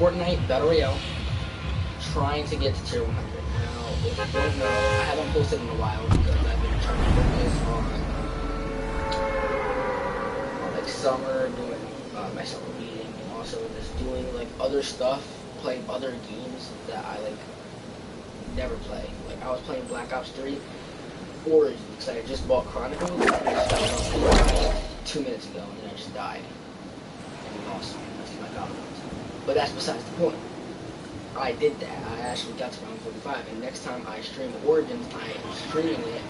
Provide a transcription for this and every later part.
Fortnite Battle Royale, trying to get to tier 100. Now, if you don't know, I haven't posted in a while because I've been trying to focus on like summer, doing my summer reading, and also just doing like other stuff, playing other games that I like never play. Like I was playing Black Ops 3 Origins because I just bought Chronicles and I just got about 2 minutes ago and then I just died. And we lost. That's my God. But that's besides the point. I did that. I actually got to round 45, and next time I stream Origins, I am streaming it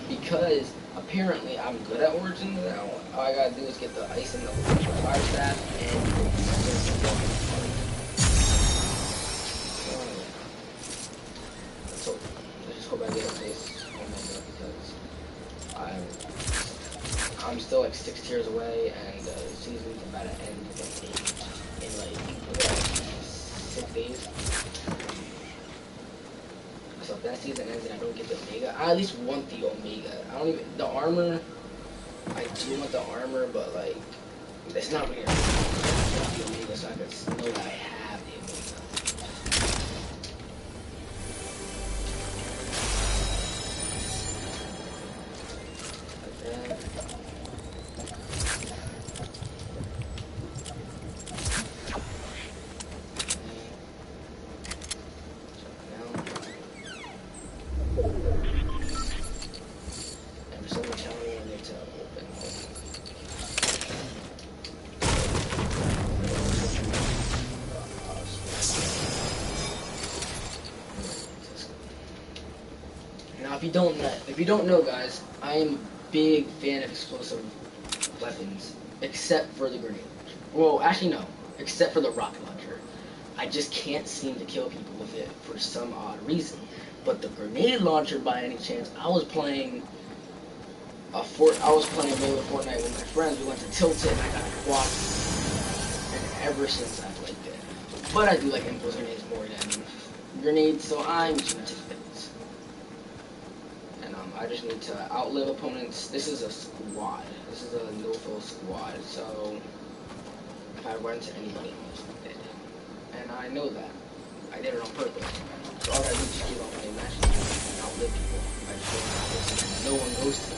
because apparently I'm good at Origins now. All I gotta do is get the ice and the fire staff, and so let's just go back and get this Omega because I'm still like 6 tiers away, and the season's about to end in like 6 days. So if that season ends and I don't get the Omega, I at least want the Omega. I don't even, the armor, I do want the armor, but like, it's not really the Omega, so I can know that I have the Omega. Like that. Now, if you don't know, guys, I am a big fan of explosive weapons, except for the grenade launcher. Well, actually, no, except for the rocket launcher. I just can't seem to kill people with it for some odd reason. But the grenade launcher, by any chance, I was playing mode of Fortnite with my friends. We went to Tilt It, and I got quad, and ever since I played it. But I do like impulse grenades more than grenades, so I'm just gonna take those. And I just need to outlive opponents. This is a squad. This is a no-fill squad, so if I run into anybody, I'm just dead. And I know that. I did it on purpose. So all I do is just keep on playing matches and outlive people. I just don't have no one goes to them.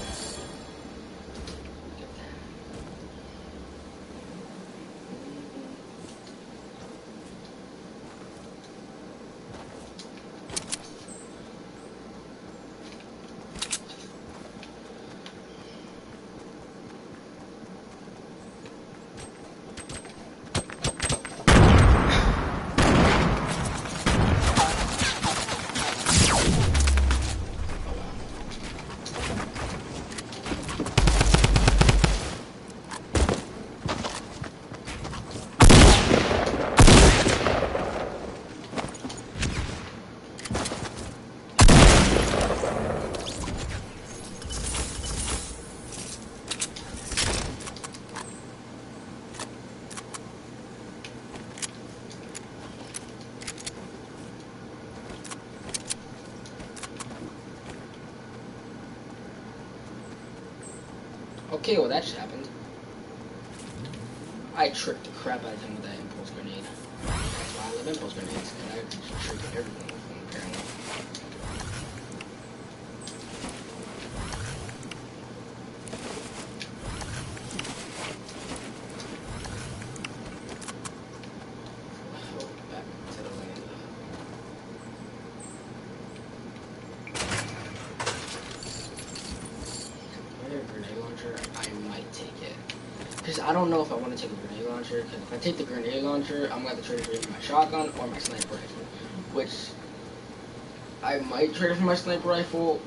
Okay, well that just happened. I tricked the crap out of him with that impulse grenade. That's why I love impulse grenades, because I just trick everything with them, apparently. Back to the land. Grenade launcher, I might take it. Because I don't know if I want to take a grenade launcher, because if I take the grenade launcher, I'm going to have to trade it for my shotgun or my sniper rifle. Which, I might trade it for my sniper rifle,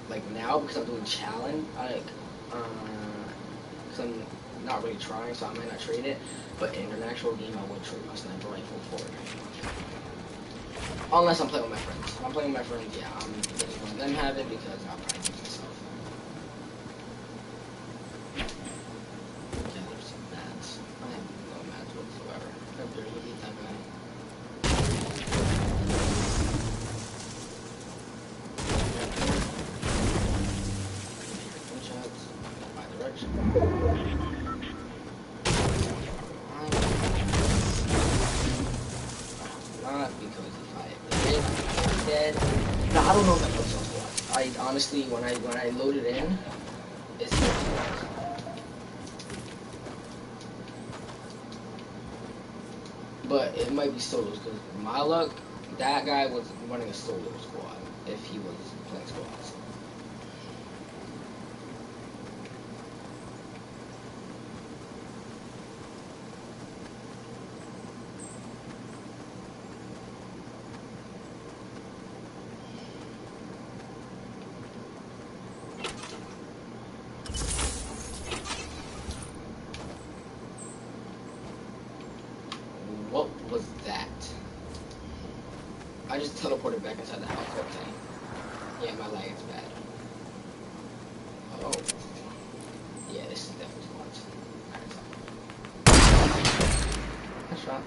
like now, because I'm doing challenge, because I'm not really trying, so I might not trade it. But in an actual game, I would trade my sniper rifle for a grenade launcher. Unless I'm playing with my friends. If I'm playing with my friends, yeah, I'm letting one of them have it, because I'll probably do it myself. No, I don't know if I put some squats. I honestly, when I load it in, it's no squats. But it might be solos because my luck, that guy was running a solo squad if he was playing squads. What was that? I just teleported back inside the house. Okay. Yeah, my lag is bad. Oh. Yeah, this is definitely squads. Nice shot.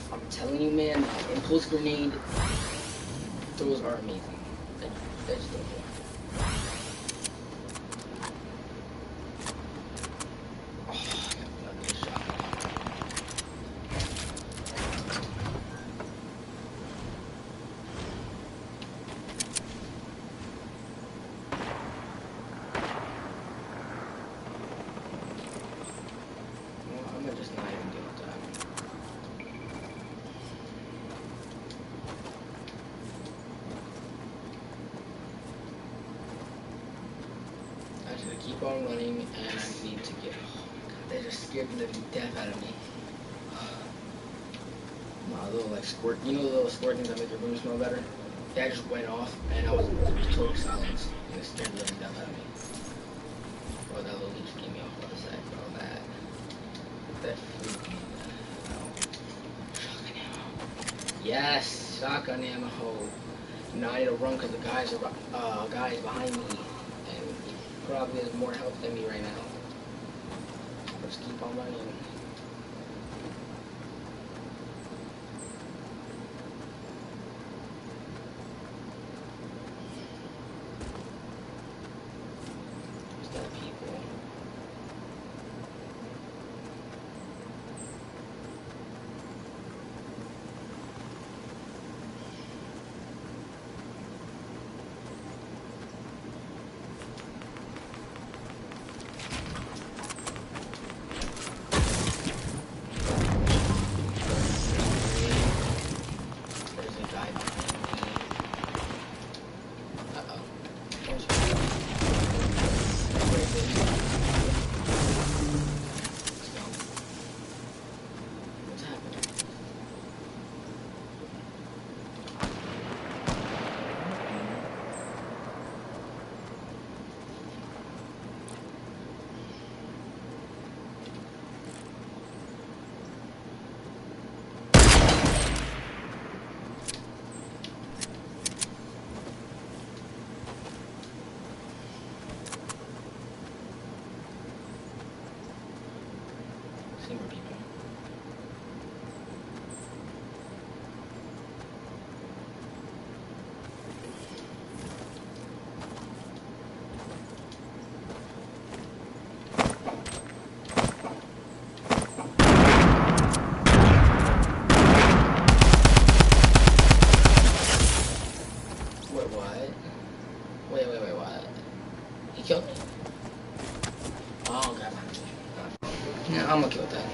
I'm telling you, man, impulse grenade, those are amazing. They just don't work. Oh, I got a shot. Well, I'm gonna just not even deal with that. I should keep on running, and I need to get. Oh my god, they just scared the living death out of me. My little like squirt, you know the little squirt things that make your room smell better? That just went off, and I was in total silence, and it scared the living death out of me. Oh, that little leech gave me off by the side, bro. That freaked me out. Shotgun ammo. Yes, shotgun ammo. Now I need to run because the guys are guys behind me, and he probably has more health than me right now. Let's keep on running. Is that people? See more people. Wait, what? Wait, what? He killed me? Oh, God. Yeah, I'm okay with that.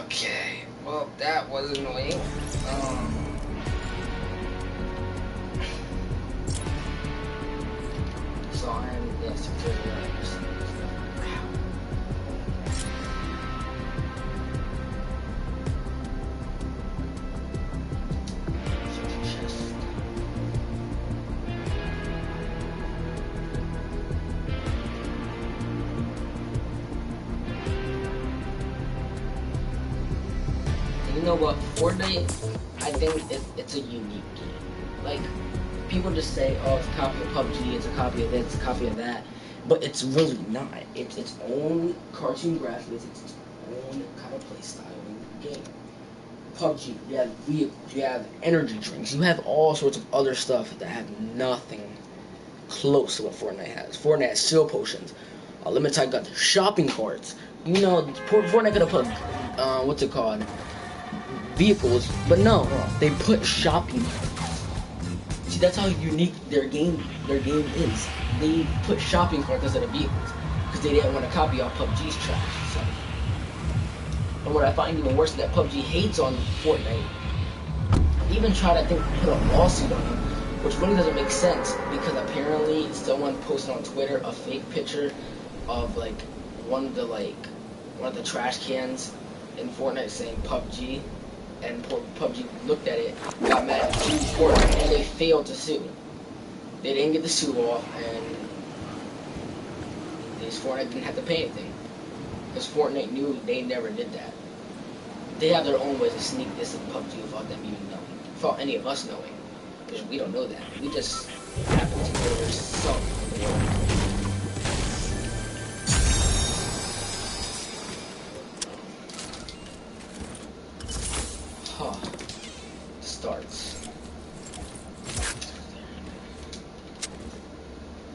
Okay, well, that was annoying. So I'm, yes, you know what, Fortnite, I think it's a unique game. Like, people just say, oh, it's a copy of PUBG, it's a copy of this, it's a copy of that. But it's really not. It's its own cartoon graphics, it's its own kind of play style game. PUBG, you have vehicles, you have energy drinks, you have all sorts of other stuff that have nothing close to what Fortnite has. Fortnite has seal potions, limited guns, shopping carts. You know, Fortnite could have put, what's it called? Vehicles, but no, they put shopping. See, that's how unique their game is. They put shopping carts instead of vehicles because they didn't want to copy off PUBG's trash. So. And what I find even worse is that PUBG hates on Fortnite. Even tried, I think, to put a lawsuit on them, which really doesn't make sense because apparently someone posted on Twitter a fake picture of like one of the trash cans in Fortnite saying PUBG. And PUBG looked at it, got mad, and sued Fortnite, and they failed to sue. They didn't get the sue off, and Fortnite didn't have to pay anything. Because Fortnite knew they never did that. They have their own ways to sneak this in PUBG without them even knowing. Without any of us knowing. Because we don't know that. We just happen to know there's some in the world.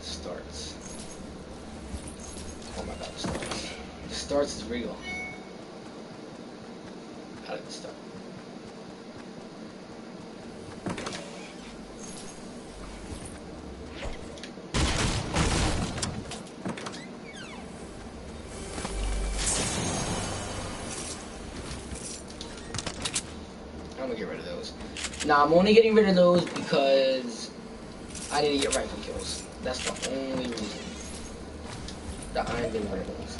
Starts. Oh my god, starts. The starts is real. How did it start? I'm gonna get rid of those. Now, I'm only getting rid of those because I need to get rifle kills. That's the only reason that I'm getting rid of those.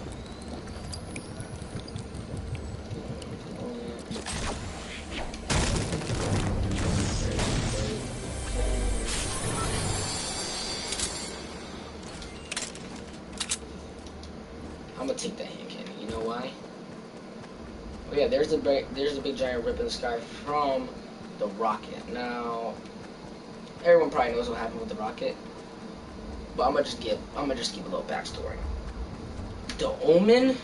I'm gonna take that hand cannon. You know why? Oh yeah, there's a big giant rip in the sky from the rocket. Now, everyone probably knows what happened with the rocket, but I'm gonna just give a little backstory. The Omen,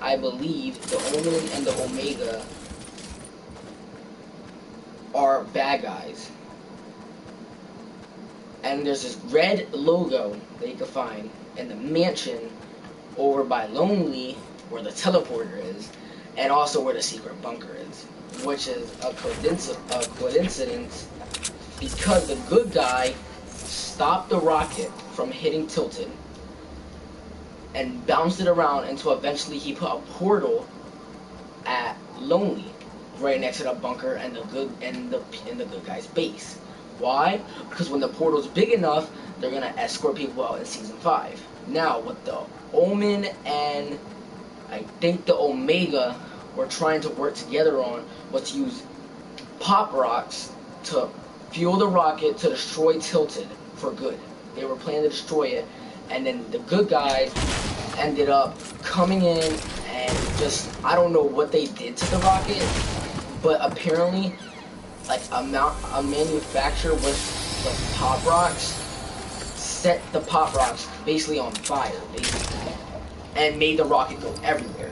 I believe, the Omen and the Omega are bad guys. And there's this red logo that you can find in the mansion over by Lonely, where the teleporter is, and also where the secret bunker is, which is a coincidence because the good guy stopped the rocket from hitting Tilted and bounced it around until eventually he put a portal at Lonely, right next to the bunker and the good guy's base. Why? Because when the portal's big enough, they're gonna escort people out in season 5. Now, what the Omen and I think the Omega were trying to work together on was to use pop rocks to fuel the rocket to destroy Tilted for good. They were planning to destroy it, and then the good guys ended up coming in and just, I don't know what they did to the rocket, but apparently like a manufacturer with the pop rocks set the pop rocks basically on fire, basically, and made the rocket go everywhere,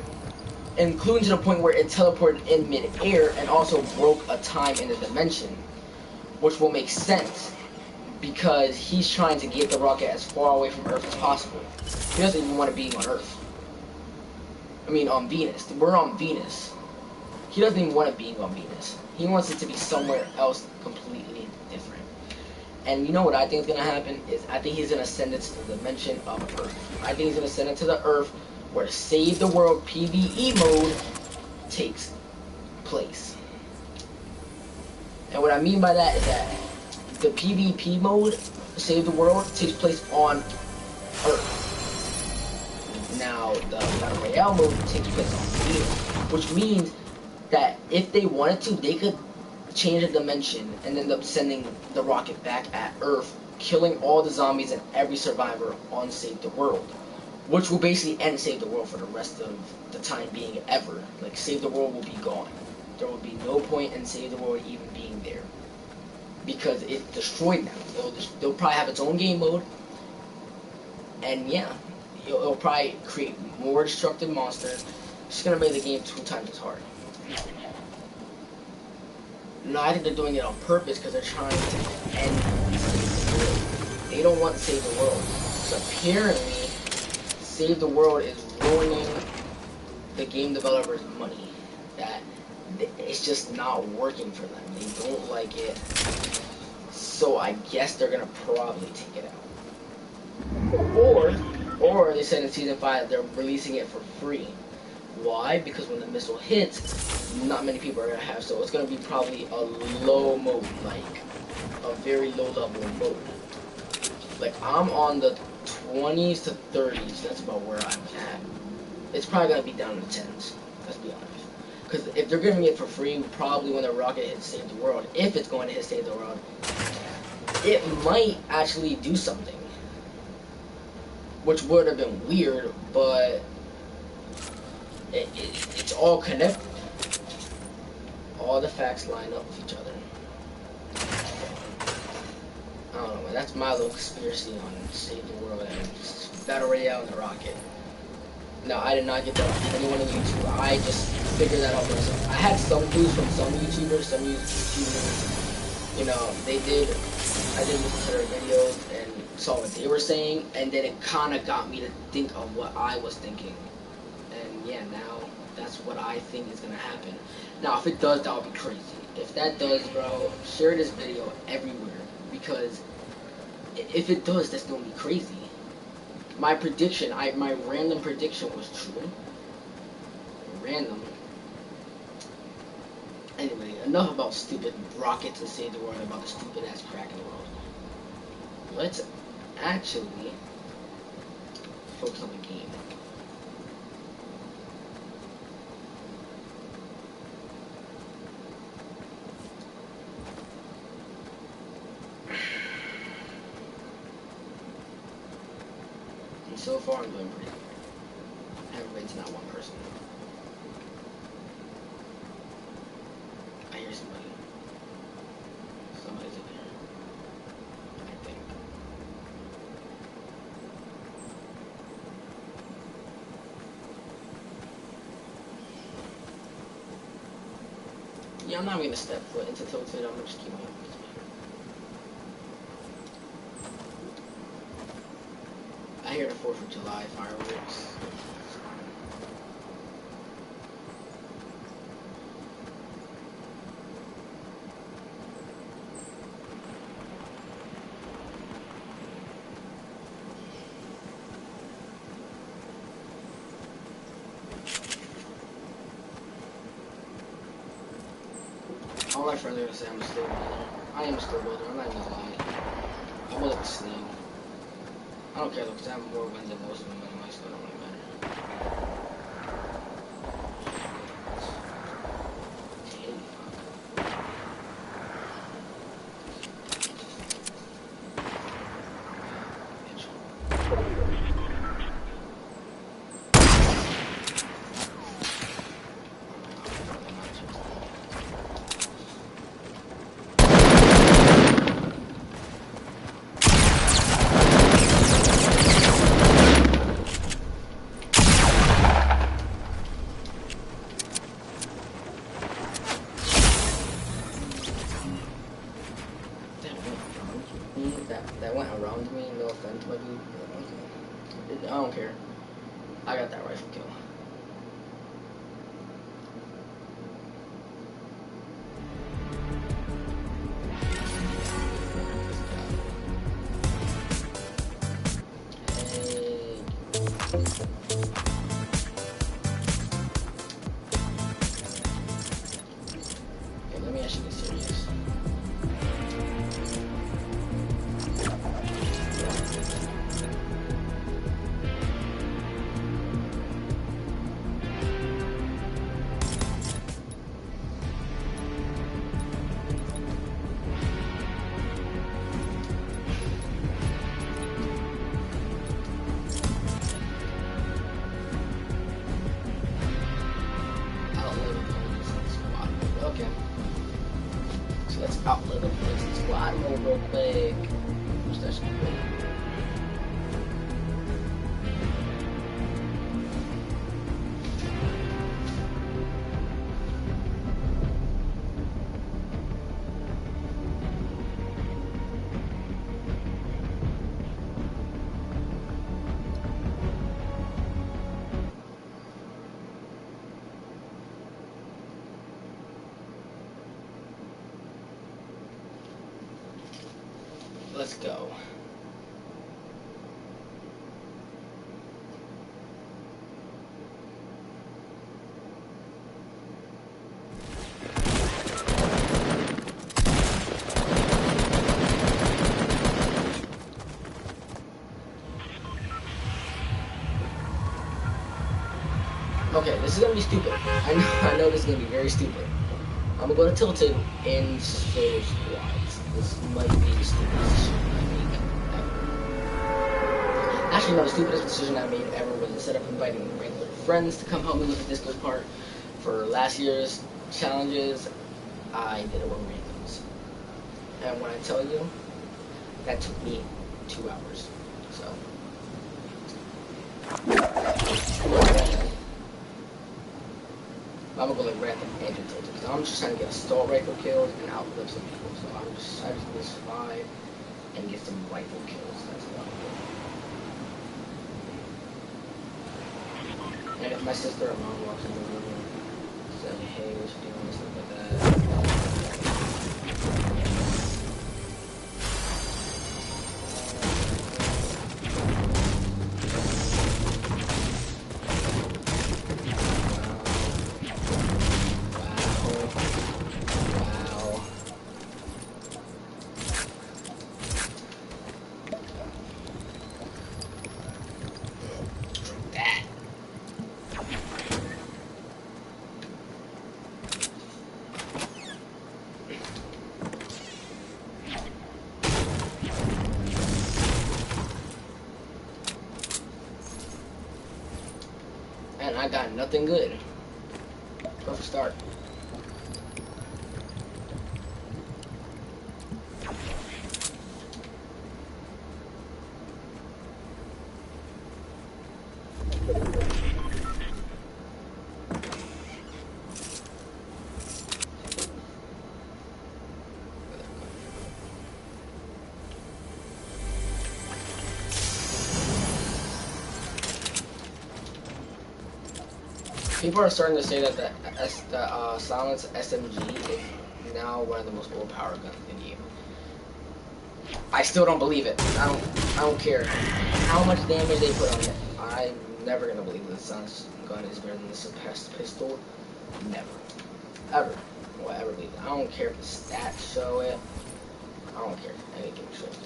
including to the point where it teleported in mid-air and also broke a time in the dimension, which will make sense because he's trying to get the rocket as far away from Earth as possible. He doesn't even want it being on Earth. I mean, on Venus. We're on Venus. He doesn't even want it being on Venus. He wants it to be somewhere else completely different. And you know what I think is gonna happen is I think he's gonna send it to the dimension of Earth. I think he's gonna send it to the Earth where Save the World PvE mode takes place. And what I mean by that is that the PvP mode, Save the World, takes place on Earth. Now the Battle Royale mode takes place on Venus, which means that if they wanted to, they could change the dimension and end up sending the rocket back at Earth, killing all the zombies and every survivor on Save the World, which will basically end Save the World for the rest of the time being ever. Like, Save the World will be gone. There will be no point in Save the World even being there because it destroyed them. They'll probably have its own game mode, and yeah, it'll probably create more destructive monsters. It's gonna make the game 2 times as hard. No, I think they're doing it on purpose because they're trying to end Save the World. They don't want to Save the World. So apparently, Save the World is ruining the game developers' money. That it's just not working for them. They don't like it. So I guess they're gonna probably take it out. Or they said in Season 5 they're releasing it for free. Why? Because when the missile hits, not many people are going to have, so it's going to be probably a low mode, like a very low level mode. Like, I'm on the 20s to 30s, that's about where I'm at. It's probably going to be down to the 10s, let's be honest. Because if they're giving it for free, probably when the rocket hits Save the World, if it's going to hit Save the World, it might actually do something. Which would have been weird, but it's all connected. All the facts line up with each other. I don't know, man. That's my little conspiracy on Save the World and Battle Royale and the rocket. No, I did not get that from anyone on YouTube. I just figured that out myself. I had some clues from some YouTubers, you know, they did. I did listen to their videos and saw what they were saying, and then it kind of got me to think of what I was thinking. And yeah, now that's what I think is gonna happen. Now, if it does, that would be crazy. If that does, bro, share this video everywhere, because if it does, that's gonna be crazy. My prediction, my random prediction was true. Random. Anyway, enough about stupid rockets to Save the World, about the stupid ass crack in the world. Let's actually focus on the game. And so far, I'm doing pretty good. I haven't been to not one person. I hear somebody. Somebody's in here. I think. Yeah, I'm not gonna step foot into Tilted. I'm gonna just keep my focus. I hear the 4th of July fireworks. All my friends are gonna say I'm a still builder. I am a still builder, I'm not gonna lie. I'm a little snail. I don't care though, because I have more wins than most of them anyway, so it don't really matter. That went around me, no offense, my dude. Okay. I don't care. I got that rifle kill. let's outlive the Blitz squad mode real quick. That's cool. Let's go. Okay, this is gonna be stupid. I know this is gonna be very stupid. I'm gonna go to Tilted in solo squads. This might be the stupidest decision I make ever. Actually, no, the stupidest decision I made ever was instead of inviting regular friends to come help me with the Discord part for last year's challenges, I did it with randoms. And when I tell you, that took me 2 hours. So. I'm gonna go like random engine tilted because I'm just trying to get a assault rifle kills and outlive some people. So I just need to survive and get some rifle kills. That's what I'm doing. And if my sister or mom walks in the room, say, hey, what you doing, and stuff like that. And I got nothing good. Perfect start. People are starting to say that the Silence SMG is now one of the most overpowered guns in the game. I still don't believe it. I don't care how much damage they put on it. I'm never gonna believe that the Silence gun is better than the suppressed pistol. Never, ever, will I ever believe it. I don't care if the stats show it. I don't care. Anything shows it.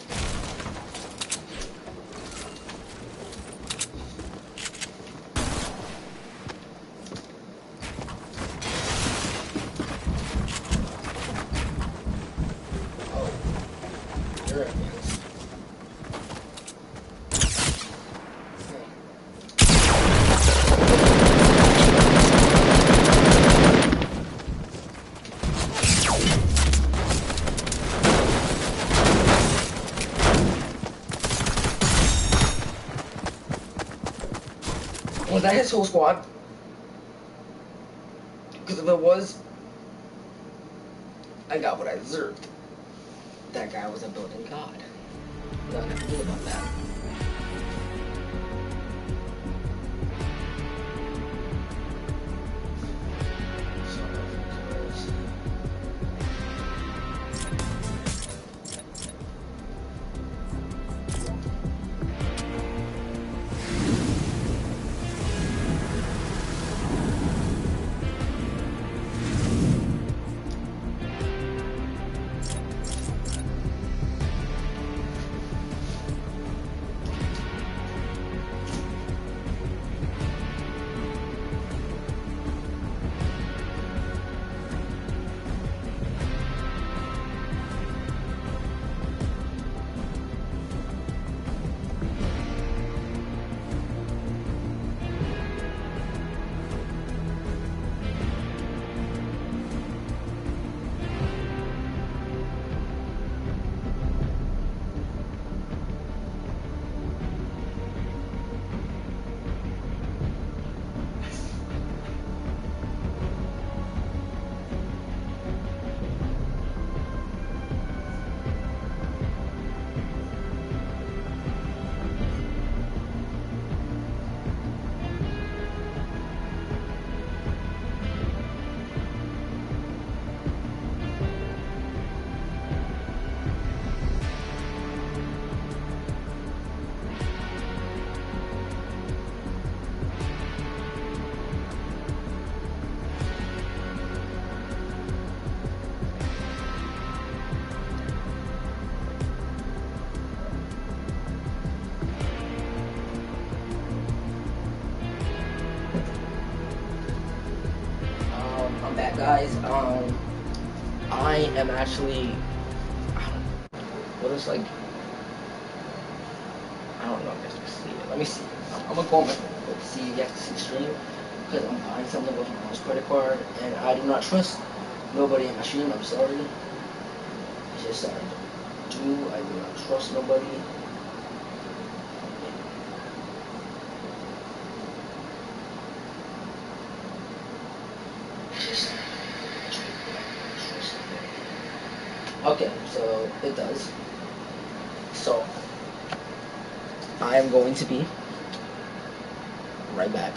Was that his whole squad? Because if it was, I got what I deserved. That guy was a building god. Nothing to do about that. guys, I am actually, what is like, I don't know if you guys can see it. Let me see. I'm gonna go on my phone to see if you have to see the stream, because I'm buying something with my mom's credit card, and I do not trust nobody in my stream. I'm sorry. It's just I do not trust nobody. Okay, so it does. So I am going to be right back.